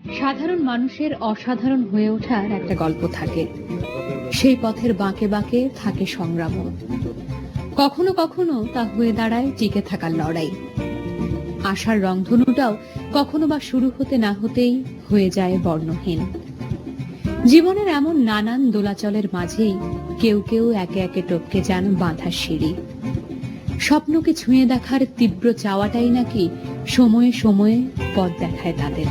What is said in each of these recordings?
সাধারণ মানুষের অসাধারণ হয়ে ওঠার একটা গল্প থাকে। সেই পথের বাঁকে বাঁকে থাকে সংগ্রামও। কখনো কখনো তা হয়ে দাঁড়ায় টিকে থাকার লড়াই। আশার রংধনুটাও কখনো বা শুরু হতে না হতেই হয়ে যায় বর্ণহীন। জীবনের এমন নানান দোলাচলের মাঝেই কেউ কেউ একে একে টপকে যান বাঁধা সিঁড়ি। স্বপ্নকে ছুঁয়ে দেখার তীব্র চাওয়াটাই নাকি সময়ে সময়ে পথ দেখায় তাদের।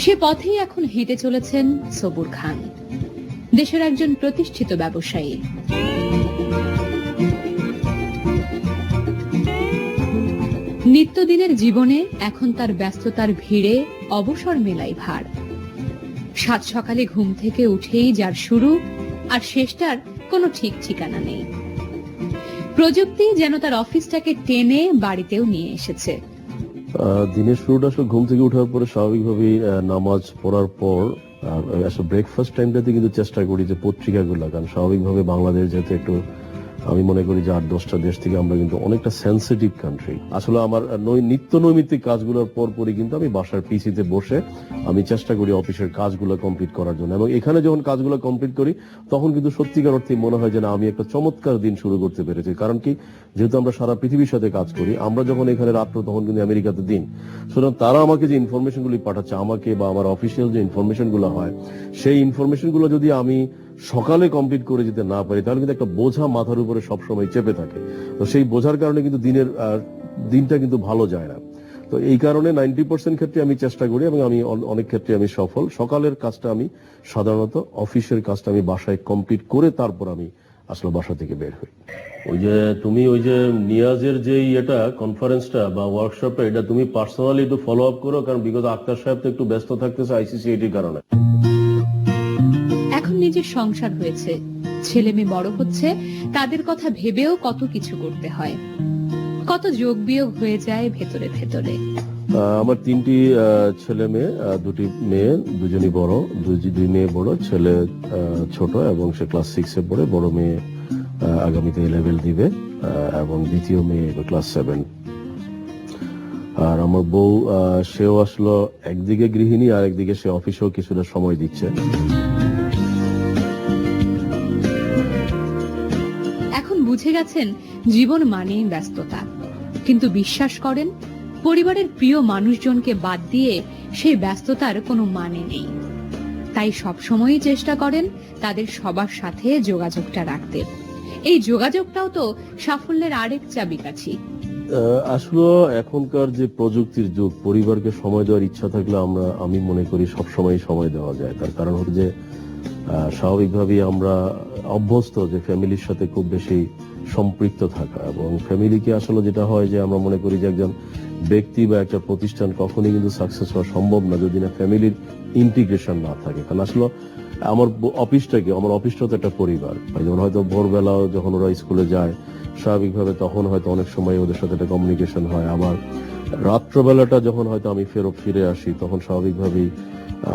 সে পথেই এখন হেঁটে চলেছেন সবুর খান, দেশের একজন প্রতিষ্ঠিত ব্যবসায়ী। নিত্যদিনের জীবনে এখন তার ব্যস্ততার ভিড়ে অবসর মেলাই ভার। সাত সকালে ঘুম থেকে উঠেই যার শুরু আর শেষটার কোনো ঠিক ঠিকানা নেই। প্রযুক্তি যেন তার অফিসটাকে টেনে বাড়িতেও নিয়ে এসেছে। দিনের শুরুটা আসলে ঘুম থেকে ওঠার পরে স্বাভাবিকভাবেই নামাজ পড়ার পর আসলে ব্রেকফাস্ট টাইমটাতে কিন্তু চেষ্টা করি যে পত্রিকাগুলো, কারণ স্বাভাবিকভাবে বাংলাদেশ যেহেতু একটু আমি মনে করি যে 8-10টা দেশ থেকে আমরা কিন্তু অনেকটা সেন্সিটিভ কান্ট্রি। আসলে আমার নিত্য নৈমিত্তিক কাজগুলোর পরপরই কিন্তু আমি বাসার পিসিতে বসে আমি চেষ্টা করি অফিসের কাজগুলো কমপ্লিট করার জন্য, এবং এখানে যখন কাজগুলো কমপ্লিট করি তখন কিন্তু সত্যিকার অর্থে মনে হয় যে না, আমি একটা চমৎকার দিন শুরু করতে পেরেছি। কারণ কি, যেহেতু আমরা সারা পৃথিবীর সাথে কাজ করি, আমরা যখন এখানে রাত্র তখন কিন্তু আমেরিকাতে দিন। সুতরাং তারা আমাকে যে ইনফরমেশন গুলি পাঠাচ্ছে, আমাকে বা আমার অফিসিয়াল যে ইনফরমেশন গুলো হয়, সেই ইনফরমেশন গুলো যদি আমি সকালে কমপ্লিট করে যেতে না পারি তাহলে কিন্তু একটা বোঝা মাথার উপরে সবসময় চেপে থাকে। তো সেই বোঝার কারণে কিন্তু দিনটা কিন্তু ভালো যায় না। তো এই কারণে 90% ক্ষেত্রে আমি চেষ্টা করি, এবং আমি অনেক ক্ষেত্রে আমি সফল। সকালের কাজটা আমি সাধারণত অফিসের কাজটা আমি বাসায় কমপ্লিট করে তারপর আমি আসলে বাসা থেকে বের হই। তুমি ওই যে নিয়াজের যে কনফারেন্সটা বা ওয়ার্কশপটা, এটা তুমি পার্সোনালি একটু ফলো আপ করো, কারণ বিকজ আক্তার সাহেব তো একটু ব্যস্ত থাকতেছে আইসিসিআইটির কারণে। এখন নিজের সংসার হয়েছে, ছেলে মেয়ে বড় হচ্ছে, তাদের কথা ভেবেও কত কিছু করতে হয়, কত যোগ বিয়োগ হয়ে যায় ভেতরে ভেতরে। আমার 3টি ছেলে মেয়ে, 2টি মেয়ে, দুজনই বড়, দুই মেয়ে বড়, ছেলে ছোট এবং সে ক্লাস 6-এ পড়ে। বড় মেয়ে আগামীতে A-level দিবে, এবং দ্বিতীয় মেয়ে ক্লাস 7। আর আমার বউ, সেও আসলো একদিকে গৃহিণী আর একদিকে সে অফিসেও কিছুটা সময় দিচ্ছে। এখন বুঝে গেছেন জীবন মানেই ব্যস্ততা, কিন্তু বিশ্বাস করেন পরিবারের প্রিয় মানুষজনকে বাদ দিয়ে সেই ব্যস্ততার কোনো মানে নেই। তাই সবসময়ই চেষ্টা করেন তাদের সবার সাথে যোগাযোগটা রাখতে। এই যোগাযোগটাও তো সাফল্যের আরেক চাবিকাঠি। আসলে এখনকার যে প্রযুক্তির যুগ, পরিবারকে সময় দেওয়ার ইচ্ছা থাকলে আমি মনে করি সবসময় সময় দেওয়া যায়। তার কারণ হচ্ছে যে স্বাভাবিকভাবেই আমরা অভ্যস্ত যে ফ্যামিলির সাথে খুব বেশি সম্পৃক্ত থাকা, এবং ফ্যামিলিকে আসলে যেটা হয় যে আমরা মনে করি যে একজন ব্যক্তি বা একটা প্রতিষ্ঠান কখনই কিন্তু সাকসেস হওয়া সম্ভব না যদি না ফ্যামিলির ইন্টিগ্রেশন না থাকে। কারণ আসলে আমার অফিসটা তো একটা পরিবার। যেমন হয়তো ভোরবেলা যখন ওরা স্কুলে যায়, স্বাভাবিকভাবে তখন হয়তো অনেক সময় ওদের সাথে একটা কমিউনিকেশন হয়। আবার রাত্রবেলাটা যখন হয়তো আমি ফিরে আসি, তখন স্বাভাবিকভাবেই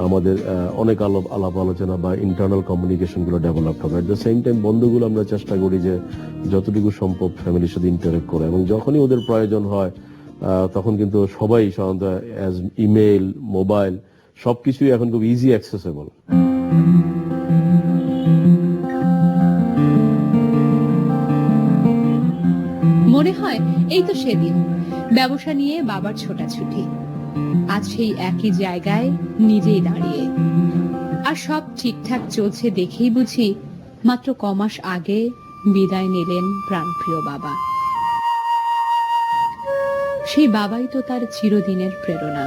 আমাদের অনেক আলাপ আলোচনা বা ইন্টারনাল কমিউনিকেশন গুলো ডেভেলপ হবে। এট দ্য সেম টাইম বন্ধুগুলো আমরা চেষ্টা করি যে যতটুকু সম্ভব ফ্যামিলির সাথে ইন্টারেক্ট করে, এবং যখনই ওদের প্রয়োজন হয় তখন কিন্তু সবাই সাধারণত ইমেইল, মোবাইল সবকিছুই এখন খুব ইজি অ্যাক্সেসেবল। মনে হয় এই তো সেদিন ব্যবসা নিয়ে বাবার ছোটাছুটি, আজ সেই একই জায়গায় নিজেই দাঁড়িয়ে। আর সব ঠিকঠাক চলছে দেখেই বুঝি মাত্র কমাস আগে বিদায় নিলেন প্রাণপ্রিয় বাবা। সেই বাবাই তো তার চিরদিনের প্রেরণা।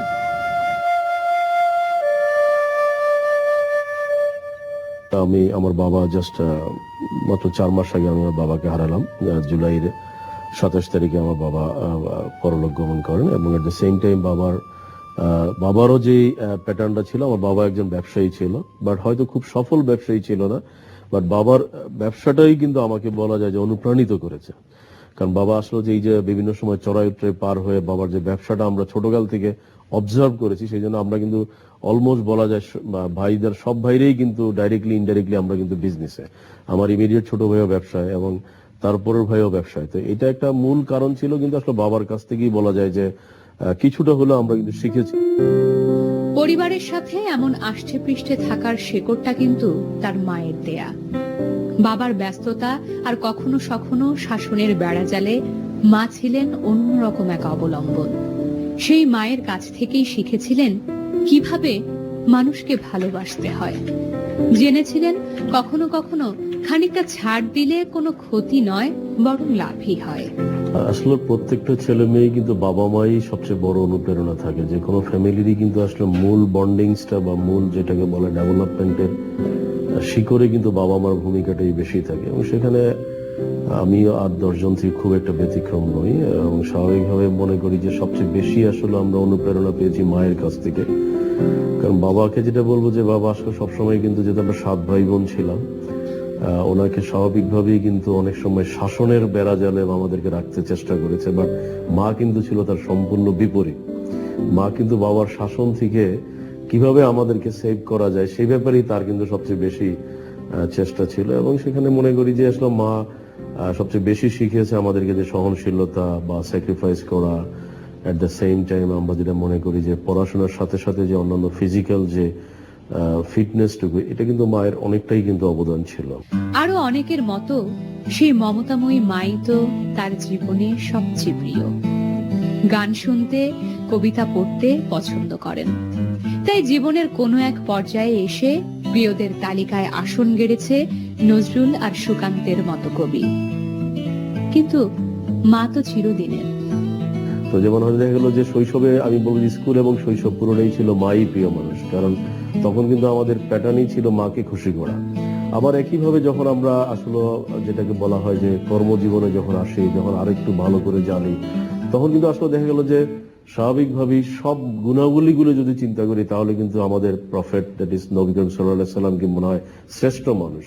আমার বাবা জাস্ট মাত্র 4 মাস আগে আমি আমার বাবাকে হারালাম। জুলাইয়ের 27 তারিখে আমার বাবা পরলোক গমন করেন, এবং এট দ্য সেম টাইম বাবারও যে প্যাটার্নটা ছিল, আমার বাবা একজন ব্যবসায়ী ছিল, বাট হয়তো খুব সফল ব্যবসায়ী ছিল না, বাট বাবার ব্যবসাটাই কিন্তু আমাকে বলা যায় যে অনুপ্রাণিত করেছে। কারণ বাবা আসলে যে এই যে বিভিন্ন সময় চড়াই উতরাই পার হয়ে বাবার যে ব্যবসাটা আমরা ছোটকাল থেকে অবজার্ভ করেছি, সেই জন্য আমরা কিন্তু অলমোস্ট বলা যায় ভাইদের সব ভাইরেই কিন্তু ডাইরেক্টলি ইনডাইরেক্টলি আমরা কিন্তু বিজনেসে, আমার ইমিডিয়েট ছোট ভাইও ব্যবসায় এবং তারপরের ভাইও ব্যবসায়। তো এটা একটা মূল কারণ ছিল, কিন্তু আসলে বাবার কাছ থেকেই বলা যায় যে কিছুটা হলেও আমরা কিন্তু শিখেছি। পরিবারের সাথে এমন আষ্টে পৃষ্ঠে থাকার শেকড়টা কিন্তু তার মায়ের দেয়া। বাবার ব্যস্ততা আর কখনো সখনো শাসনের বেড়াজালে মা ছিলেন অন্যরকম এক অবলম্বন। সেই মায়ের কাছ থেকেই শিখেছিলেন কিভাবে মানুষকে ভালোবাসতে হয়। জেনেছিলেন কখনো কখনো খানিকটা ছাড় দিলে কোনো ক্ষতি নয়, বরং লাভই হয়। আসলে প্রত্যেকটা ছেলে মেয়ে কিন্তু বাবা মাই সবচেয়ে বড় অনুপ্রেরণা থাকে। যে কোনো ফ্যামিলিরই কিন্তু আসলে মূল বন্ডিংসটা বা মূল যেটাকে বলে ডেভেলপমেন্টের শিকড়ে কিন্তু বাবা মার ভূমিকাটাই বেশি থাকে, এবং সেখানে আমি আর 10 জন থেকে খুব একটা ব্যতিক্রম নই। এবং স্বাভাবিকভাবে মনে করি যে সবচেয়ে বেশি আসলে আমরা অনুপ্রেরণা পেয়েছি মায়ের কাছ থেকে। কারণ বাবাকে যেটা বলবো যে বাবা আসলে সবসময় কিন্তু, যেহেতু আমরা 7 ভাই বোন ছিলাম, ওনাকে স্বাভাবিকভাবেই কিন্তু অনেক সময় শাসনের বেড়াজালে আমাদেরকে রাখতে চেষ্টা করেছে, বাট মা কিন্তু ছিল তার সম্পূর্ণ বিপরীত। মা কিন্তু বাবার শাসন থেকে কিভাবে আমাদেরকে সেভ করা যায় সেই ব্যাপারেই তার কিন্তু সবচেয়ে বেশি চেষ্টা ছিল। এবং সেখানে মনে করি যে আসলে মা সবচেয়ে বেশি শিখিয়েছে আমাদেরকে যে সহনশীলতা বা স্যাক্রিফাইস করা। এট দ্য সেম টাইম আমরা যেটা মনে করি যে পড়াশোনার সাথে সাথে যে অন্যান্য ফিজিক্যাল যে ফিটনেসটুকু, এটা কিন্তু মায়ের অনেকটাই কিন্তু অবদান ছিল। আরো অনেকের মতো সেই মমতাময়ী মাই তো তার জীবনে সবচেয়ে প্রিয়। গান শুনতে, কবিতা পড়তে পছন্দ করেন, তাই জীবনের কোনো এক পর্যায়ে এসে প্রিয়দের তালিকায় আসন গেড়েছে নজরুল আর সুকান্তের মতো কবি। কিন্তু মা তো চিরদিনের। তো যেমন হয়তো দেখা গেল যে শৈশবে আমি বলবো স্কুল এবং শৈশব পুরোটাই ছিল মাই প্রিয় মানুষ, কারণ তখন কিন্তু আমাদের প্যাটার্নই ছিল মাকে খুশি করা। আবার একইভাবে যখন আমরা আসলে যেটাকে বলা হয় যে কর্মজীবনে যখন আসি, যখন আরেকটু ভালো করে জানি, তখন কিন্তু আসলে দেখা গেল যে স্বাভাবিকভাবেই সব গুণাবলীগুলো যদি চিন্তা করি, তাহলে কিন্তু আমাদের prophet that is Nabi Karim সাল্লাল্লাহু আলাইহি সাল্লামকে মনে হয় শ্রেষ্ঠ মানুষ।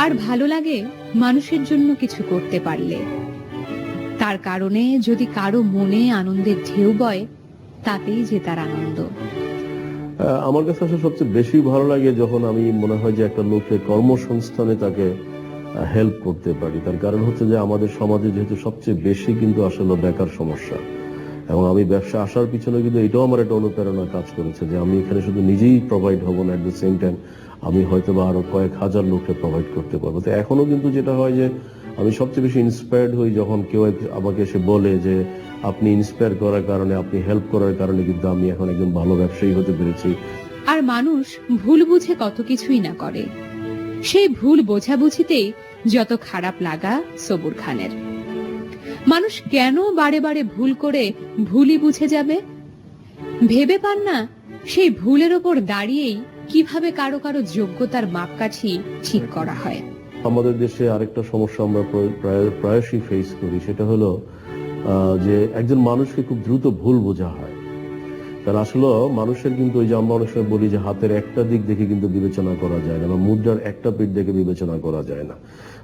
আর ভালো লাগে মানুষের জন্য কিছু করতে পারলে। তার কারণে যদি কারো মনে আনন্দের ঢেউ বয়, তাতেই যে তার আনন্দ। আমার কাছে আসলে সবচেয়ে বেশি ভালো লাগে যখন আমি মনে হয় যে একটা লোকের কর্মসংস্থানে তাকে হেল্প করতে পারি। তার কারণ হচ্ছে যে আমাদের সমাজে যেহেতু সবচেয়ে বেশি কিন্তু আসলে বেকার সমস্যা, এবং আমি ব্যবসা আসার পিছনে কিন্তু এটাও আমার একটা অনুপ্রেরণা কাজ করেছে যে আমি এখানে শুধু নিজেই প্রোভাইড হব না, এট দ্য সেম টাইম আমি হয়তো বা আরো কয়েক হাজার লোককে প্রোভাইড করতে পারবো। তো এখনো কিন্তু যেটা হয় যে আমি সবচেয়ে বেশি ইন্সপায়ার্ড হই যখন কেউ আমাকে এসে বলে যে আপনি ইন্সপায়ার করার কারণে, আপনি হেল্প করার কারণে কিন্তু আমি এখন একজন ভালো ব্যবসায়ী হতে পেরেছি। আর মানুষ ভুল বুঝে কত কিছুই না করে, সেই ভুল বোঝাবুঝিতেই যত খারাপ লাগা সবুর খানের। মানুষ কেন বারে বারে ভুল করে ভুলই বুঝে যাবে? ভেবে পান না সেই ভুলের ওপর দাঁড়িয়েই কিভাবে কারো কারো যোগ্যতার মাপকাঠি ঠিক করা হয়। আমাদের দেশে আরেকটা সমস্যা আমরা প্রায়শই ফেস করি, সেটা হলো যে একজন মানুষকে খুব দ্রুত ভুল বোঝা হয়। তার আসলে মানুষের কিন্তু ওই যে আমরা অনেক সময় বলি যে হাতের একটা দিক দেখে কিন্তু বিবেচনা করা যায় না, বা মুদ্রার একটা পিঠ দেখে বিবেচনা করা যায় না।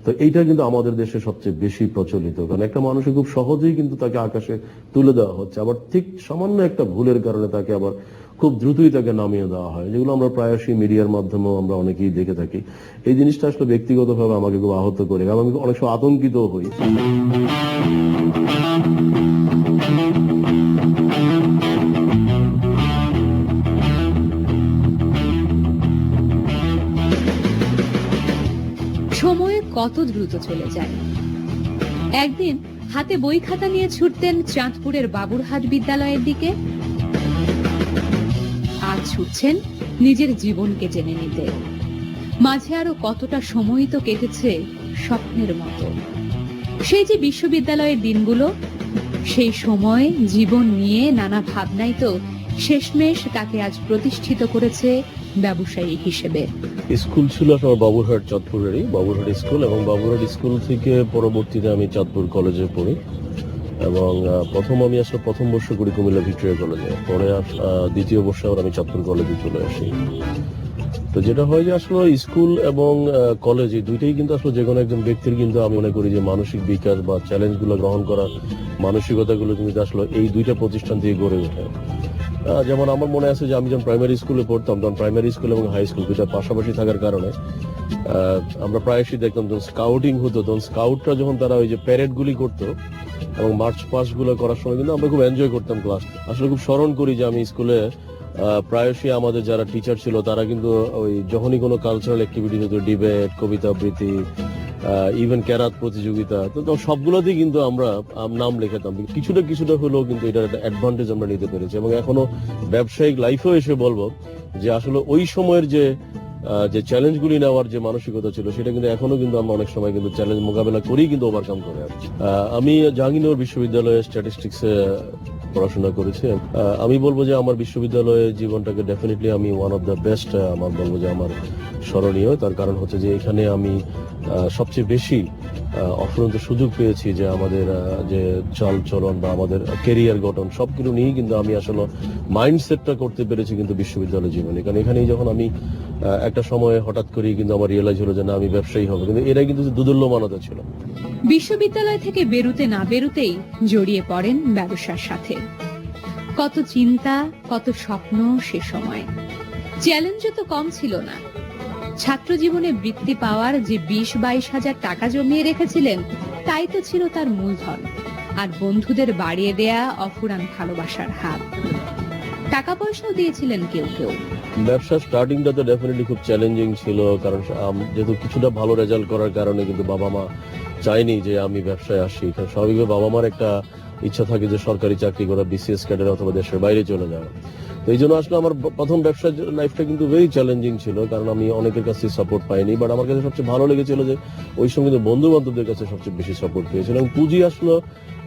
তো এইটা কিন্তু আমাদের দেশে সবচেয়ে বেশি প্রচলিত, কারণ একটা মানুষকে খুব সহজেই কিন্তু তাকে আকাশে তুলে দেওয়া হচ্ছে, আবার ঠিক সামান্য একটা ভুলের কারণে তাকে আবার খুব দ্রুতই তাকে নামিয়ে দেওয়া হয়, যেগুলো আমরা প্রায়শই মিডিয়ার মাধ্যমেও আমরা অনেকেই দেখে থাকি। এই জিনিসটা আসলে ব্যক্তিগতভাবে আমাকে খুব আহত করে, কারণ আমি অনেক সময় আতঙ্কিত হই। সময় কত দ্রুত চলে যায়। একদিন হাতে বই খাতা নিয়ে ছুটতেন চাঁদপুরের বাবুরহাট বিদ্যালয়ের দিকে, আজ ছুটছেন নিজের জীবনকে জেনে নিতে। মাঝে আরো কতটা সময় তো কেটেছে স্বপ্নের মতো। সেই যে বিশ্ববিদ্যালয়ের দিনগুলো, সেই সময় জীবন নিয়ে নানা ভাবনাই তো শেষমেশ তাকে আজ প্রতিষ্ঠিত করেছে ব্যবসায়ী হিসেবে। স্কুল ছিল আমার বাবুরহাট, চাঁদপুরেরই বাবুরহাট স্কুল, এবং বাবুরহাট স্কুল থেকে পরবর্তীতে আমি চাঁদপুর কলেজে পড়ি, এবং আমি আসলে প্রথম বর্ষ করি কুমিল্লা ভিক্টোরিয়া কলেজে, পরে দ্বিতীয় বর্ষে আবার আমি চাঁদপুর কলেজে চলে আসি। তো যেটা হয় যে আসলে স্কুল এবং কলেজ এই দুইটাই কিন্তু আসলে যে কোনো একজন ব্যক্তির কিন্তু আমি মনে করি যে মানসিক বিকাশ বা চ্যালেঞ্জ গুলো গ্রহণ করার মানসিকতাগুলো কিন্তু আসলে এই দুইটা প্রতিষ্ঠান থেকে গড়ে ওঠে। যেমন আমার মনে আছে যে আমি যখন প্রাইমারি স্কুলে পড়তাম তখন প্রাইমারি স্কুল এবং হাই স্কুল দুইটা পাশাপাশি থাকার কারণে আমরা প্রায়শই দেখতাম যখন স্কাউটিং হতো তখন স্কাউটরা যখন তারা ওই যে প্যারেড গুলি করতো এবং মার্চ পাস্ট গুলো করার সময় কিন্তু আমরা খুব এনজয় করতাম ক্লাস। আসলে খুব স্মরণ করি যে আমি স্কুলে প্রায়শই আমাদের যারা টিচার ছিল তারা কিন্তু ওই যখনই কোনো কালচারাল অ্যাক্টিভিটি হতো, ডিবেট, কবিতা আবৃত্তি, ইভেন ক্যারাত প্রতিযোগিতা, তো সবগুলোতেই কিন্তু আমরা নাম লেখাতাম। কিছুটা হলেও কিন্তু এটার একটা অ্যাডভান্টেজ আমরা নিতে পেরেছি এবং এখনো ব্যবসায়িক লাইফেও এসে বলবো যে আসলে ওই সময়ের যে চ্যালেঞ্জগুলি নেওয়ার যে মানসিকতা ছিল সেটা কিন্তু এখনো কিন্তু আমরা অনেক সময় কিন্তু চ্যালেঞ্জ মোকাবেলা করেই কিন্তু ওভারকাম করে আসছি। আমি জাহাঙ্গীরনগর বিশ্ববিদ্যালয়ে স্ট্যাটিস্টিক্সে পড়াশোনা করেছি। আমি বলবো যে আমার বিশ্ববিদ্যালয়ে জীবনটাকে ডেফিনেটলি আমি ওয়ান অফ দ্য বেস্ট আমার বলবো যে আমার স্মরণীয়। তার কারণ হচ্ছে যে এখানে আমি সবচেয়ে বেশি অফুরন্ত সুযোগ পেয়েছি যে আমাদের যে চাল চলন বা আমাদের কেরিয়ার গঠন সবকিছু নিয়েই কিন্তু আমি আসলে মাইন্ডসেটটা করতে পেরেছি কিন্তু বিশ্ববিদ্যালয় জীবনে। কারণ এখানেই যখন আমি একটা সময় হঠাৎ করেই কিন্তু আমার রিয়েলাইজ হলো যে না আমি ব্যবসায়ী হবো, কিন্তু এটাই কিন্তু দুদুল্যমানতা ছিল। বিশ্ববিদ্যালয় থেকে বেরুতে না বেরুতেই জড়িয়ে পড়েন ব্যবসার সাথে। কত চিন্তা, কত স্বপ্ন সে সময়। চ্যালেঞ্জও তো কম ছিল না। ছাত্র জীবনে বৃত্তি পাওয়ার যে 20-22 হাজার টাকা জমিয়ে রেখেছিলেন তাই তো ছিল তার মূলধন, আর বন্ধুদের বাড়িয়ে দেয়া অফুরান ভালোবাসার হাত। টাকা পয়সাও দিয়েছিলেন কেউ কেউ। ব্যবসার স্টার্টিংটা তো ডেফিনেটলি খুব চ্যালেঞ্জিং ছিল, কারণ যেহেতু কিছুটা ভালো রেজাল্ট করার কারণে কিন্তু বাবা মা চাইনি যে আমি ব্যবসায় আসি। কারণ স্বাভাবিকভাবে বাবা মার একটা ইচ্ছা থাকে যে সরকারি চাকরি করা, বিসিএস ক্যাডার অথবা দেশের বাইরে চলে যাওয়া। তো এই জন্য আসলে আমার প্রথম ব্যবসার লাইফটা কিন্তু ভেরি চ্যালেঞ্জিং ছিল, কারণ আমি অনেকের কাছে সাপোর্ট পাইনি। বাট আমার কাছে সবচেয়ে ভালো লেগেছিল যে ওই সময় কিন্তু বন্ধু বান্ধবদের কাছে সবচেয়ে বেশি সাপোর্ট পেয়েছিলাম। পুঁজি আসলে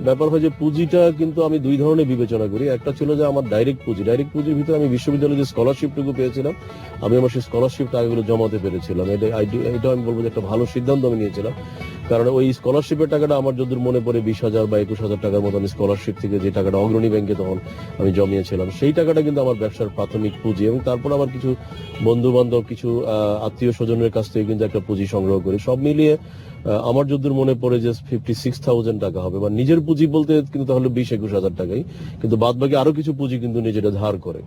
ব্যাপার হয় যে পুঁজিটা কিন্তু আমি দুই ধরনের বিবেচনা করি। একটা ছিল যে আমার ডাইরেক্ট পুঁজির ভিতরে আমি বিশ্ববিদ্যালয়ে যে স্কলারশিপটুকু পেয়েছিলাম আমি আমার সেই স্কলারশিপ টাকাগুলো জমাতে পেরেছিলাম। এটা আমি বলবো যে একটা ভালো সিদ্ধান্ত আমি নিয়েছিলাম, কারণ ওই স্কলারশিপের টাকাটা আমার যতদূর মনে পড়ে 20,000 বা 21,000 টাকার মতো আমি স্কলারশিপ থেকে যে টাকাটা অগ্রণী ব্যাংকে তখন আমি জমিয়েছিলাম সেই টাকাটা কিন্তু আমার ব্যবসার প্রাথমিক পুঁজি। এবং তারপর আবার কিছু বন্ধু বান্ধব, কিছু আত্মীয় স্বজনের কাছ থেকে কিন্তু একটা পুঁজি সংগ্রহ করি। সব মিলিয়ে আমার যতদূর মনে পড়ে যে 56,000 টাকা হবে, বা নিজের পুঁজি বলতে কিন্তু তাহলে 20-21 হাজার টাকাই, কিন্তু বাদ বাকি আরো কিছু পুঁজি কিন্তু নিজেরা ধার করে।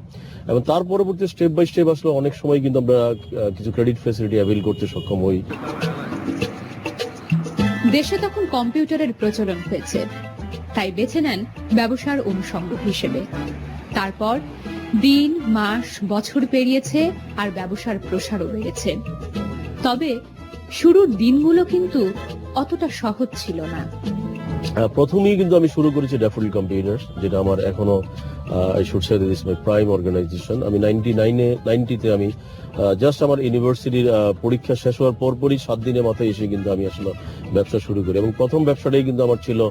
এবং তার পরবর্তী স্টেপ বাই স্টেপ আসলে অনেক সময় কিন্তু আমরা কিছু ক্রেডিট ফ্যাসিলিটি অ্যাভেল করতে সক্ষম হই। দেশে তখন কম্পিউটারের প্রচলন হয়েছে, তাই বেছে নেন ব্যবসার অনুষঙ্গ হিসেবে। তারপর দিন, মাস, বছর পেরিয়েছে আর ব্যবসার প্রসারও বেড়েছে। তবে শুরুর দিনগুলো কিন্তু অতটা সহজ ছিল না। প্রথমেই কিন্তু আমি শুরু করেছি ড্যাফোডিল কম্পিউটার্স, যেটা আমার এখনো I should say this my prime organization. আমি 90-তে আমি জাস্ট আমার ইউনিভার্সিটির পরীক্ষা শেষ হওয়ার পরপরই 7 দিনের মাথায় এসে কিন্তু আমি আসলে ব্যবসা শুরু করি। এবং প্রথম ব্যবসাটাই কিন্তু আমার ছিল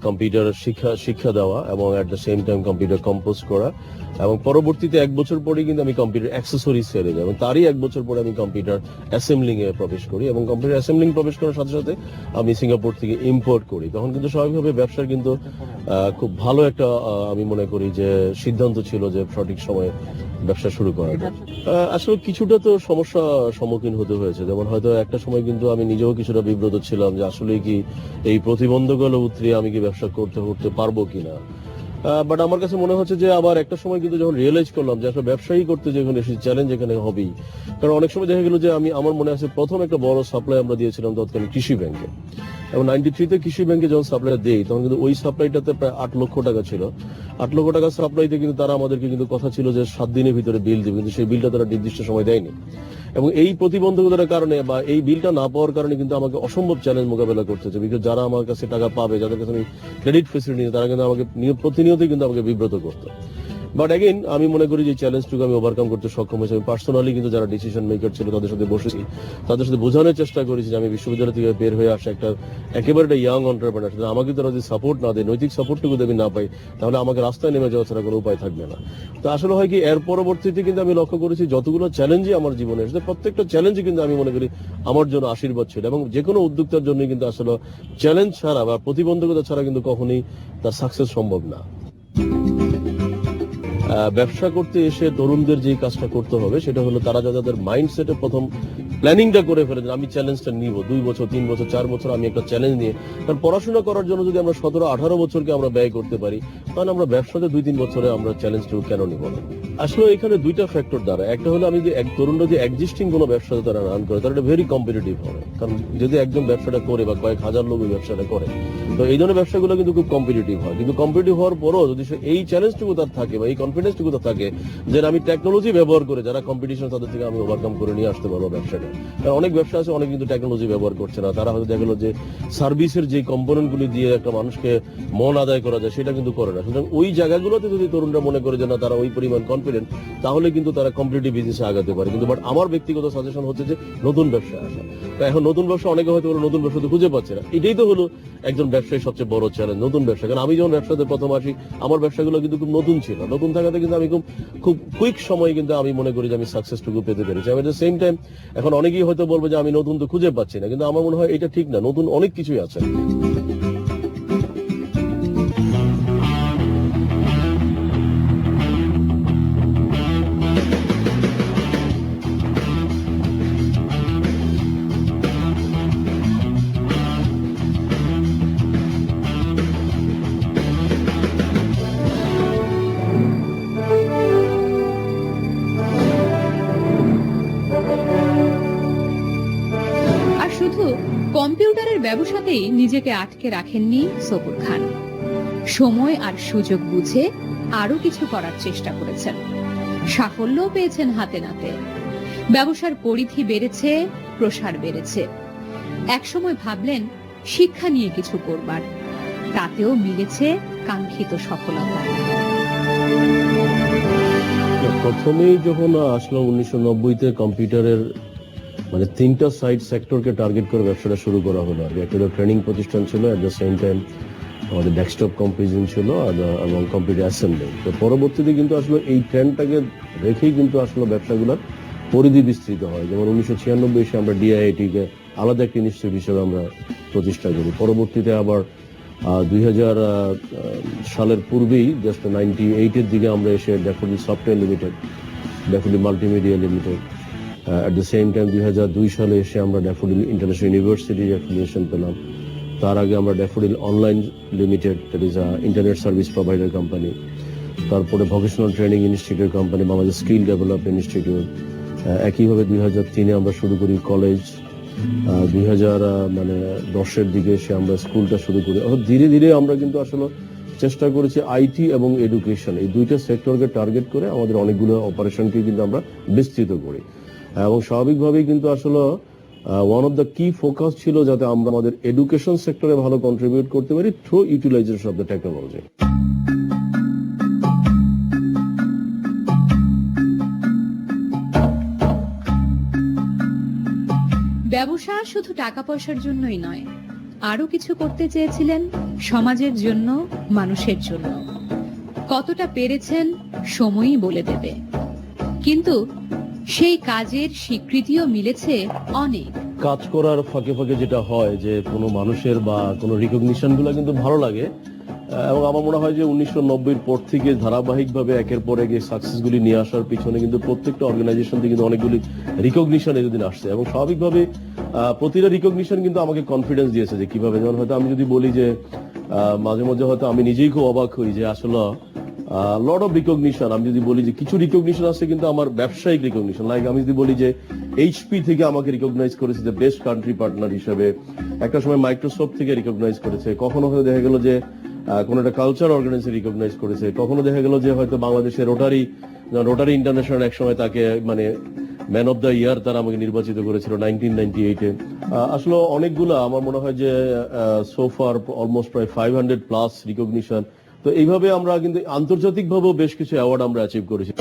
কম্পিউটার শিক্ষা দেওয়া এবং at the same time computer compose করা। এবং পরবর্তীতে 1 বছর পরে কিন্তু আমি কম্পিউটার অ্যাক্সেসরিজ ছেড়ে যাই, এবং তারই 1 বছর পরে আমি কম্পিউটার অ্যাসেম্বলিং এ প্রবেশ করি। এবং কম্পিউটার অ্যাসেম্বলিং প্রবেশ করার সাথে সাথে আমি সিঙ্গাপুর থেকে ইম্পোর্ট করি। তখন কিন্তু স্বাভাবিকভাবে ব্যবসার কিন্তু খুব ভালো একটা আমি মনে করি যে সিদ্ধান্ত ছিল যে সঠিক সময়ে ব্যবসা শুরু করাটা। আসলে কিছুটা তো সমস্যা সম্মুখীন হতে হয়েছে, যেমন হয়তো একটা সময় কিন্তু আমি নিজেও কিছুটা বিব্রত ছিলাম যে আসলে কি এই প্রতিবন্ধকগুলো উতরিয়ে আমি কি ব্যবসা করতে পারবো কিনা। বাট আমার কাছে মনে হচ্ছে যে আবার একটা সময় কিন্তু যখন রিয়েলাইজ করলাম যে আসলে ব্যবসায়ী করতে যেখানে এসেছি চ্যালেঞ্জ এখানে হবেই। কারণ অনেক সময় দেখা গেল যে আমার মনে আছে প্রথম একটা বড় সাপ্লাই আমরা দিয়েছিলাম তৎকালীন কৃষি ব্যাংকে। এবং 93-তে কৃষি ব্যাংকে যখন সাপ্লাইটা দেই তখন কিন্তু ওই সাপ্লাইটাতে প্রায় 8 লক্ষ টাকা ছিল। 8 লক্ষ টাকা সাপ্লাইতে কিন্তু তারা আমাদেরকে কিন্তু কথা ছিল যে 7 দিনের ভিতরে বিল দেবে, কিন্তু সেই বিলটা তারা নির্দিষ্ট সময় দেয়নি। এবং এই প্রতিবন্ধকতার কারণে বা এই বিলটা না পাওয়ার কারণে কিন্তু আমাকে অসম্ভব চ্যালেঞ্জ মোকাবেলা করতে হচ্ছে। বিকজ যারা আমার কাছে টাকা পাবে, যাদের কাছে আমি ক্রেডিট ফেসিলিটি নিই, তারা কিন্তু আমাকে প্রতিনিয়তই কিন্তু আমাকে বিব্রত করতো। বাট এগেইন আমি মনে করি যে চ্যালেঞ্জটুকু আমি ওভারকাম করতে সক্ষম হয়েছি। আমি পার্সোনালি কিন্তু যারা ডিসিশন মেকার ছিল তাদের সাথে বসেছি, তাদের সাথে বোঝানোর চেষ্টা করেছি যে আমি বিশ্ববিদ্যালয় থেকে বের হয়ে আসা একেবারে একটা ইয়াং এন্টারপ্রেনার, আমাকে তারা যদি সাপোর্ট না দেয়, নৈতিক সাপোর্টটুকু যদি আমি না পাই, তাহলে আমাকে রাস্তায় নেমে যাওয়া ছাড়া কোনো উপায় থাকবে না। তো আসলে হয় কি এর পরবর্তীতে কিন্তু আমি লক্ষ্য করেছি যতগুলো চ্যালেঞ্জই আমার জীবনে এসেছে প্রত্যেকটা চ্যালেঞ্জই কিন্তু আমি মনে করি আমার জন্য আশীর্বাদ ছিল। এবং যে কোনো উদ্যোক্তার জন্য কিন্তু আসলে চ্যালেঞ্জ ছাড়া বা প্রতিবন্ধকতা ছাড়া কিন্তু কখনোই তার সাকসেস সম্ভব না। ব্যবসা করতে এসে তরুণদের যে কাজটা করতে হবে সেটা হলো তারা যাদের মাইন্ডসেটে প্রথম প্ল্যানিংটা করে ফেলে যে আমি চ্যালেঞ্জটা নিব 2 বছর 3 বছর 4 বছর আমি একটা চ্যালেঞ্জ নিয়ে, কারণ পড়াশোনা করার জন্য যদি আমরা 17-18 বছরকে আমরা ব্যয় করতে পারি, তাহলে আমরা ব্যবসাতে 2-3 বছরে আমরা চ্যালেঞ্জটা কেন নিব না? আসলে এখানে দুইটা ফ্যাক্টর দ্বারা, একটা হলো আমি যে এক তরুণরা যে এক্সিস্টিং কোনো ব্যবসা তারা রান করে তারা ভেরি কম্পিটিটিভ হবে, কারণ যদি একজন ব্যবসাটা করে বা কয়েক হাজার লোক ওই ব্যবসাটা করে, তো এই ধরনের ব্যবসাগুলো কিন্তু খুব কম্পিটিটিভ হয়। কিন্তু কম্পিটিটিভ হওয়ার পরও যদি সে এই চ্যালেঞ্জটুকু তার থাকে বা এই কনফিডেন্সটুকু তার থাকে যে আমি টেকনোলজি ব্যবহার করে যারা কম্পিটিশন তাদের থেকে আমি ওভারকাম করে নিয়ে আসতে পারবো ব্যবসাটা। কারণ অনেক ব্যবসা আছে অনেক কিন্তু টেকনোলজি ব্যবহার করছে না, তারা হয়তো দেখা গেলো যে সার্ভিসের যে কম্পোনেন্ট গুলি দিয়ে একটা মানুষকে মন আদায় করা যায় সেটা কিন্তু করে না। সুতরাং ওই জায়গাগুলোতে যদি তরুণরা মনে করে যে না তারা ওই পরিমাণ কনফিডেন্ট, তাহলে কিন্তু তারা কম্পিটিটিভ বিজনেসে আগাতে পারে। কিন্তু বাট আমার ব্যক্তিগত সাজেশন হচ্ছে যে নতুন ব্যবসা আসা। তো এখন নতুন ব্যবসা অনেকে হয়তো নতুন ব্যবসা তো খুঁজে পাচ্ছে না, এটাই তো হলো একজন ব্যবসায়ী সবচেয়ে বড় চ্যালেঞ্জ, নতুন ব্যবসা। কারণ আমি যখন ব্যবসাতে প্রথম আসি আমার ব্যবসাগুলো কিন্তু খুব নতুন ছিল, নতুন থাকাতে কিন্তু আমি খুব কুইক সময়ে কিন্তু আমি মনে করি যে আমি সাকসেসটুকু পেতে পেরেছি। আমি সেম টাইম এখন অনেকেই হয়তো বলবো যে আমি নতুন তো খুঁজে পাচ্ছি না, কিন্তু আমার মনে হয় এটা ঠিক না, নতুন অনেক কিছুই আছে। আর শুধু কম্পিউটারের ব্যবসাতেই নিজেকে আটকে রাখেননি সবুর খান, সময় আর সুযোগ বুঝে আরো কিছু করার চেষ্টা করেছেন, সাফল্যও পেয়েছেন হাতে নাতে। ব্যবসার পরিধি বেড়েছে, প্রসার বেড়েছে। একসময় ভাবলেন শিক্ষা নিয়ে কিছু করবার, তাতেও মিলেছে কাঙ্ক্ষিত সফলতা। প্রথমেই যখন আসলো 1990-তে কম্পিউটারের মানে 3টা সাইড সেক্টরকে টার্গেট করে ব্যবসাটা শুরু করা হলো আর কি। একটা ট্রেনিং প্রতিষ্ঠান ছিল, এট দ্য সেম টাইম আমাদের ডেস্কটপ কম্পিউটিং ছিল এবং কম্পিউটার অ্যাসেম্বলি। তো পরবর্তীতে কিন্তু আসলে এই ট্রেন্ডটাকে রেখেই কিন্তু আসলে ব্যবসাগুলোর পরিধি বিস্তৃত হয়। যেমন 1996 এসে আমরা ডিআইআইটি কে আলাদা একটা ইনস্টিটিউট হিসেবে আমরা প্রতিষ্ঠা করি। পরবর্তীতে আবার 2000 সালের পূর্বেই জাস্ট 98-এর দিকে আমরা এসে daffodil software limited, daffodil multimedia limited, at the same time 2002 সালে এসে আমরা ড্যাফোডিল ইন্টারন্যাশনাল ইউনিভার্সিটির অ্যাফিলিয়েশন পেলাম। তার আগে আমরা Daffodil online limited, that is internet service provider company. তারপরে vocational training institute company, Bangladesh skill development institute. একইভাবে 2003-এ আমরা শুরু করি কলেজ। 2010-এর দিকে এসে আমরা স্কুলটা শুরু করি। অর্থাৎ ধীরে ধীরে আমরা কিন্তু আসলে চেষ্টা করেছি আইটি এবং এডুকেশন এই দুইটা সেক্টরকে টার্গেট করে আমাদের অনেকগুলো অপারেশনকে কিন্তু আমরা বিস্তৃত করি। এবং স্বাভাবিকভাবেই কিন্তু আসলে ওয়ান অফ দ্য কি ফোকাস ছিল যাতে আমরা আমাদের এডুকেশন সেক্টরে ভালো কন্ট্রিবিউট করতে পারি through utilization of the technology. ব্যবসা শুধু টাকা পয়সার জন্যই নয়, আরো কিছু করতে চেয়েছিলেন সমাজের জন্য, মানুষের জন্য। কতটা পেরেছেন সময়ই বলে দেবে, কিন্তু সেই কাজের স্বীকৃতিও মিলেছে অনেক। কাজ করার ফাঁকে ফাঁকে যেটা হয় যে কোনো মানুষের বা কোনো রিকগনিশন গুলো কিন্তু ভালো লাগে, এবং আমার মনে হয় যে 1990-এর পর থেকে ধারাবাহিকভাবে একের পর এক সাকসেস গুলি নিয়ে আসার পিছনে কিন্তু প্রত্যেকটা অর্গানাইজেশন থেকে কিন্তু অনেকগুলি রিকগনিশন এতদিন আসছে, এবং স্বাভাবিকভাবে প্রতিটা রিকগনিশন কিন্তু আমাকে কনফিডেন্স দিয়েছে যে কিভাবে। যেমন হয়তো আমি যদি বলি যে মাঝে মধ্যে হয়তো আমি নিজেই খুব অবাক হই যে আসলে লট অফ রিকগনিশন, আমি যদি বলি যে কিছু রিকগনিশন আছে কিন্তু আমার ব্যবসায়িক রিকগনিশন, লাইক আমি যদি বলি যে এইচপি থেকে আমাকে রিকগনাইজ করেছে যে বেস্ট কান্ট্রি পার্টনার হিসেবে, একটা সময় মাইক্রোসফট থেকে রিকগনাইজ করেছে, কখনো হয়তো দেখা গেল যে কোন একটা কালচার অর্গানাইজেশন রিকগনাইজ করেছে, কখনো দেখা গেল যে হয়তো বাংলাদেশের রোটারি ইন্টারন্যাশনাল একসময় তাকে মানে ম্যান অফ দ্য ইয়ার তারা আমাকে নির্বাচিত করেছিল 1998-এ। আসলে অনেকগুলো আমার মনে হয় যে সোফার অলমোস্ট প্রায় 500+ রিকগনিশন। তো এইভাবে আমরা কিন্তু আন্তর্জাতিকভাবেও বেশ কিছু অ্যাওয়ার্ড আমরা অ্যাচিভ করেছি।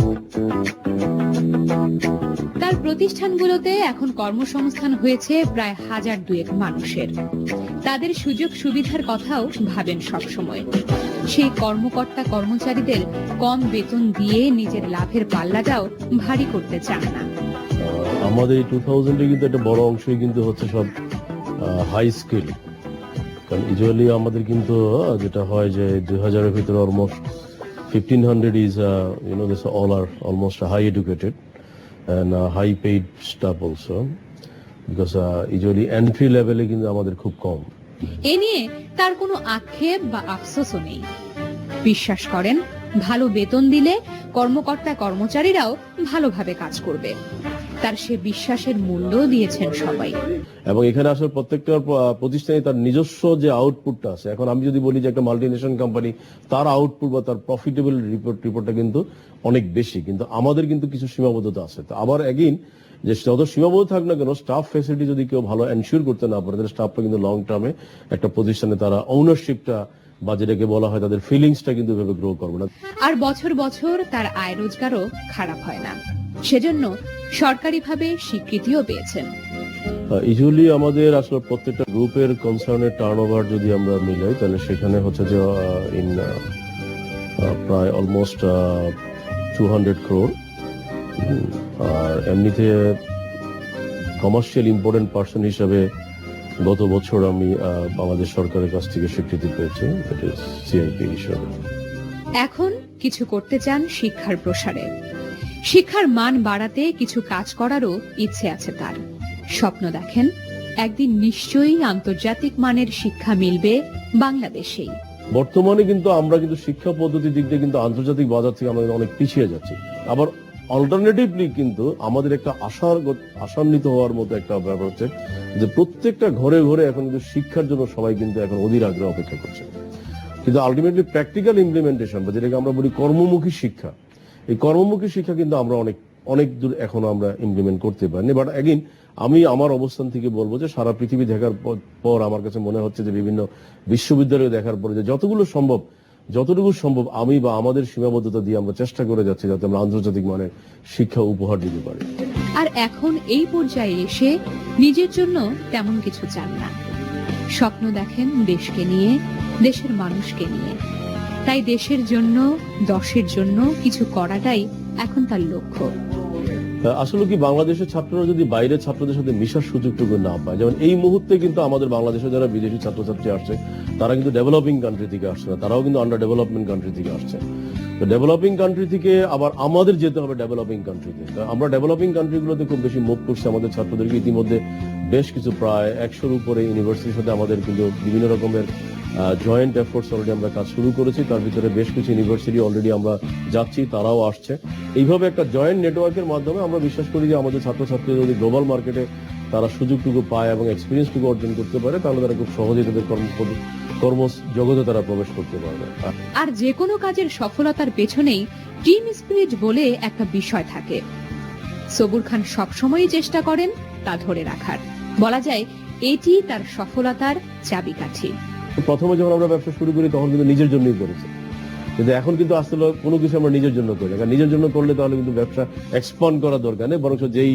তার প্রতিষ্ঠানগুলোতে এখন কর্মসংস্থান হয়েছে প্রায় 1002 মানুষের। তাদের সুযোগ সুবিধার কথাও ভাবেন সবসময়। সেই কর্মকর্তা কর্মচারীদের কম বেতন দিয়ে নিজের লাভের পাল্লাটাও ভারী করতে চান না। আমাদের এই 2000-এ কিন্তু একটা বড় অংশই কিন্তু হচ্ছে সব হাই স্কিল। কারণ ইউজুয়ালি আমাদের কিন্তু যেটা হয় যে 2000-এর ভিতরে almost 1500 is this all are almost high educated and high paid staff also, because usually entry level এ কিন্তু আমাদের খুব কম। এ নিয়ে তার কোনো আক্ষেপ বা আফসোসও নেই। বিশ্বাস করেন, ভালো বেতন দিলে কর্মকর্তা কর্মচারীরাও ভালোভাবে কাজ করবে। তার সে বিশ্বাসের মূল্য দিয়েছেন সবাই। এবং এখানে আসলে প্রত্যেকটা প্রতিষ্ঠানে তার নিজস্ব যে আউটপুটটা আছে, এখন আমি যদি বলি যে একটা মাল্টিনেশনাল কোম্পানি তার আউটপুট বা তার প্রফিটেবল রিপোর্টটা কিন্তু অনেক বেশি, কিন্তু আমাদের কিন্তু কিছু সীমাবদ্ধতা আছে। তো আবার এগেইন যে যত সীমাবদ্ধ থাক না কেন, স্টাফ ফ্যাসিলিটি যদি কেউ ভালো এনশিওর করতে না পারে, তাহলে স্টাফটা কিন্তু লং টার্মে একটা প্রতিষ্ঠানে তারা ওনারশিপটা বা যেটাকে বলা হয় তাদের ফিলিংসটা কিন্তু এভাবে গ্রো করবে না। আর বছর বছর তার আয় রোজগারও খারাপ হয় না, সেজন্য সরকারিভাবে স্বীকৃতিও পেয়েছেন। ইউজুয়ালি আমাদের আসলে প্রত্যেকটা গ্রুপের কনসার্নের টার্নওভার যদি আমরা মিলাই, তাহলে সেখানে হচ্ছে যে ইন প্রায় অলমোস্ট 200 crore। আর এমনিতে কমার্শিয়াল ইম্পর্টেন্ট পার্সন হিসাবে গত বছর আমি বাংলাদেশ সরকারের কাছ থেকে স্বীকৃতি পেয়েছি, সিআইপি হিসাবে। এখন কিছু করতে চান শিক্ষার প্রসারে, শিক্ষার মান বাড়াতে কিছু কাজ করারও ইচ্ছে আছে তার। স্বপ্ন দেখেন একদিন নিশ্চয়ই আন্তর্জাতিক মানের শিক্ষা মিলবে বাংলাদেশেই। বর্তমানে কিন্তু আমরা কিন্তু শিক্ষা পদ্ধতির দিক দিয়ে কিন্তু আন্তর্জাতিক বাজার থেকে আমরা অনেক পিছিয়ে যাচ্ছি। আবার অল্টারনেটিভলি কিন্তু আমাদের একটা আশান্বিত হওয়ার মতো একটা ব্যাপার হচ্ছে যে প্রত্যেকটা ঘরে ঘরে এখন কিন্তু শিক্ষার জন্য সবাই কিন্তু এখন অধীর আগ্রহে অপেক্ষা করছে, কিন্তু আলটিমেটলি প্র্যাকটিক্যাল ইমপ্লিমেন্টেশন বা যেটাকে আমরা বলি কর্মমুখী শিক্ষা, এই কর্মমুখী শিক্ষা কিন্তু আমরা অনেক দূর এখনো আমরা ইমপ্লিমেন্ট করতে পারিনি। বাট এগেইন আমি আমার অবস্থান থেকে বলবো যে সারা পৃথিবী দেখার পর আমার কাছে মনে হচ্ছে যে বিভিন্ন বিশ্ববিদ্যালয় দেখার পরে যে যতটুকু সম্ভব আমি বা আমাদের সীমাবদ্ধতা দিয়ে আমরা চেষ্টা করে যাচ্ছি যাতে আমরা আন্তর্জাতিক মানের শিক্ষা উপহার দিতে পারি। আর এখন এই পর্যায়ে এসে নিজের জন্য তেমন কিছু চান না, স্বপ্ন দেখেন দেশকে নিয়ে, দেশের মানুষকে নিয়ে। তাই দেশের জন্য, দশের জন্য কিছু করাটাই এখন তার লক্ষ্য। আসলে কি বাংলাদেশের ছাত্ররা যদি বাইরের ছাত্রদের সাথে মিশার সুযোগটুকু না পায়, যেমন এই মুহূর্তে কিন্তু আমাদের বাংলাদেশে যারা বিদেশি ছাত্রছাত্রী আসছে তারা কিন্তু ডেভেলপিং কান্ট্রি থেকে আসছে না, তারাও কিন্তু আন্ডার ডেভেলপমেন্ট কান্ট্রি থেকে আসছে। তো ডেভেলপিং কান্ট্রি থেকে আবার আমাদের যেতে হবে ডেভেলপিং কান্ট্রিতে। আমরা ডেভেলপিং কান্ট্রিগুলোতে খুব বেশি মুভ করছি আমাদের ছাত্রদেরকে। ইতিমধ্যে বেশ কিছু প্রায় 100-র উপরে ইউনিভার্সিটির সাথে আমাদের কিন্তু বিভিন্ন রকমের জয়েন্ট এফোর্টস অলরেডি আমরা কাজ শুরু করেছি। তার ভিতরে বেশ কিছু ইউনিভার্সিটি অলরেডি আমরা যাচ্ছি, তারাও আসছে। এইভাবে একটা জয়েন্ট নেটওয়ার্কের মাধ্যমে আমরা বিশ্বাস করি যে আমাদের ছাত্রছাত্রীরা যদি গ্লোবাল মার্কেটে তারা সুযোগটুকু পায় এবং এক্সপিরিয়েন্সটুকু অর্জন করতে পারে, তাহলে তারা খুব সহজেই তাদের কর্ম জগতে তারা প্রবেশ করতে পারবে। আর যে কোনো কাজের সফলতার পেছনেই টিম স্পিরিট বলে একটা বিষয় থাকে। সবুর খান সবসময়ই চেষ্টা করেন তা ধরে রাখার। বলা যায় এটি তার সফলতার চাবিকাঠি। প্রথমে যখন আমরা ব্যবসা শুরু করি তখন কিন্তু নিজের জন্যই করেছি, কিন্তু এখন কিন্তু আসলে কোনো কিছু আমরা নিজের জন্য করি। কারণ নিজের জন্য করলে তাহলে কিন্তু ব্যবসা এক্সপান্ড করা দরকার নেই, বরং যেই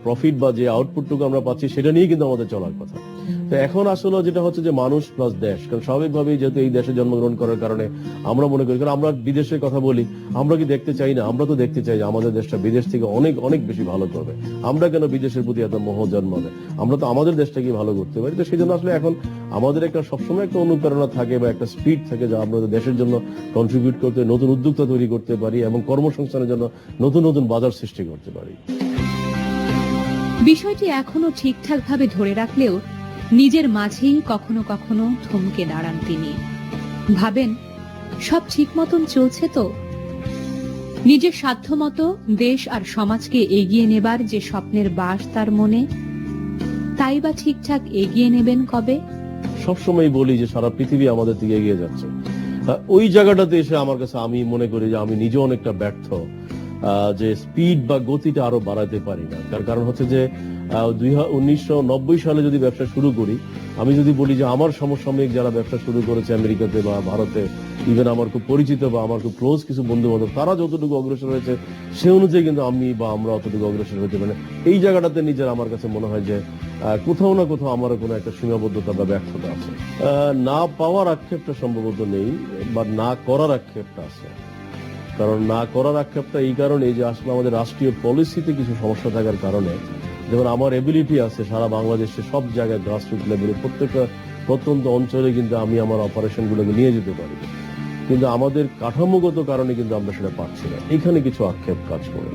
প্রফিট বা যে আউটপুটটুকু আমরা পাচ্ছি সেটা নিয়ে কিন্তু আমাদের চলার কথা। তো এখন আসলে যেটা হচ্ছে যে মানুষ প্লাস দেশ, কারণ স্বাভাবিকভাবেই যেহেতু এই দেশে জন্মগ্রহণ করার কারণে আমরা মনে করি, কারণ আমরা বিদেশের কথা বলি, আমরা কি দেখতে চাই না? আমরা তো দেখতে চাই যে আমাদের দেশটা বিদেশ থেকে অনেক অনেক বেশি ভালো করবে। আমরা কেন বিদেশের প্রতি এত মোহ জন্মাবে? আমরা তো আমাদের দেশটাকে ভালো করতে পারি। তো সেই জন্য আসলে এখন আমাদের একটা সবসময় একটা অনুপ্রেরণা থাকে বা একটা স্পিড থাকে যে আমরা দেশের জন্য কন্ট্রিবিউট করতে, নতুন উদ্যোক্তা তৈরি করতে পারি এবং কর্মসংস্থানের জন্য নতুন নতুন বাজার সৃষ্টি করতে পারি। বিষয়টি এখনো ঠিকঠাক ভাবে ধরে রাখলেও নিজের মাঝেই কখনো কখনো থমকে দাঁড়ান তিনি। ভাবেন সব ঠিক মতন চলছে তো? নিজের সাধ্য মতো দেশ আর সমাজকে এগিয়ে নেবার যে স্বপ্নের বাস তার মনে, তাই বা ঠিকঠাক এগিয়ে নেবেন কবে? সবসময় বলি যে সারা পৃথিবী আমাদের দিকে এগিয়ে যাচ্ছে। ওই জায়গাটাতে এসে আমার কাছে আমি মনে করি যে আমি নিজে অনেকটা ব্যর্থ, যে স্পিড বা গতিটা আরো বাড়াতে পারি না। তার কারণ হচ্ছে যে 1990 সালে যদি ব্যবসা শুরু করি, আমি যদি বলি যে আমার সমসাময়িক যারা ব্যবসা শুরু করেছে আমেরিকাতে বা ভারতে, ইভেন আমার খুব পরিচিত বা আমার খুব ক্লোজ কিছু বন্ধু বান্ধব, তারা যতটুকু অগ্রসর হয়েছে সে অনুযায়ী কিন্তু আমি বা আমরা অতটুকু অগ্রসর হতে পারি। এই জায়গাটাতে নিজের আমার কাছে মনে হয় যে কোথাও না কোথাও আমার কোনো একটা সীমাবদ্ধতা বা ব্যর্থতা আছে। না পাওয়ার আক্ষেপটা সম্ভবত নেই, বা না করার আক্ষেপটা আছে। কারণ না করার আক্ষেপটা এই কারণে যে আসলে আমাদের রাষ্ট্রীয় পলিসিতে কিছু সমস্যা থাকার কারণে, যেমন আমার এবিলিটি আছে সারা বাংলাদেশে সব জায়গায় গ্রাসরুট লেভেলে প্রত্যেকটা প্রত্যন্ত অঞ্চলে কিন্তু আমি আমার অপারেশন গুলোকে নিয়ে যেতে পারি। কিন্তু আমাদের কাঠামোগত কারণে কিন্তু আমরা সেটা পাচ্ছি না। এখানে কিছু আক্ষেপ কাজ করে।